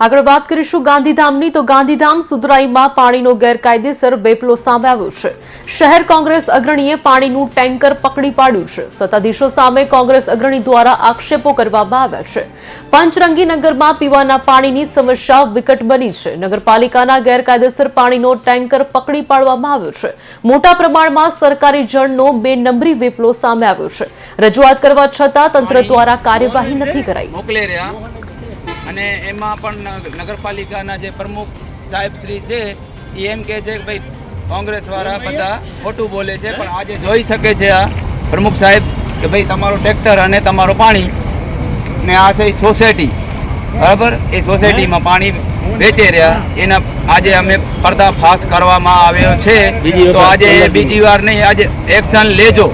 આગળ વાત કરીશું ગાંધીધામની તો ગાંધીધામ સુધરાઈમાં પાણીનો ગેરકાયદેસર વેપલો સામે આવ્યો છે। શહેર કોંગ્રેસ અગ્રણીએ પાણીનું ટેન્કર પકડી પાડ્યું છે। સત્તાધીશો સામે કોંગ્રેસ અગ્રણી દ્વારા આક્ષેપો કરવામાં આવ્યા છે। પંચરંગી નગરમાં પીવાના પાણીની સમસ્યા વિકટ બની છે। નગરપાલિકાના ગેરકાયદેસર પાણીનો ટેન્કર પકડી પાડવામાં આવ્યો છે। મોટા પ્રમાણમાં સરકારી જળનો બે નંબરી વેપલો સામે આવ્યો છે। રજૂઆત કરવા છતાં તંત્ર દ્વારા કાર્યવાહી નથી કરાઈ। અને એમાં પણ નગરપાલિકાના જે પ્રમુખ સાહેબ શ્રી છે એ એમ કહે છે કે ભાઈ કોંગ્રેસવાળા બધા ખોટું બોલે છે, પણ આજે જોઈ શકે છે આ પ્રમુખ સાહેબ કે ભાઈ તમારો ટ્રેક્ટર અને તમારો પાણી ને આ છે સોસાયટી, બરાબર, એ સોસાયટીમાં પાણી વેચે રહ્યા એના આજે અમે પર્દાફાશ કરવામાં આવ્યો છે। તો આજે બીજી વાર નહીં, આજે એક્શન લેજો,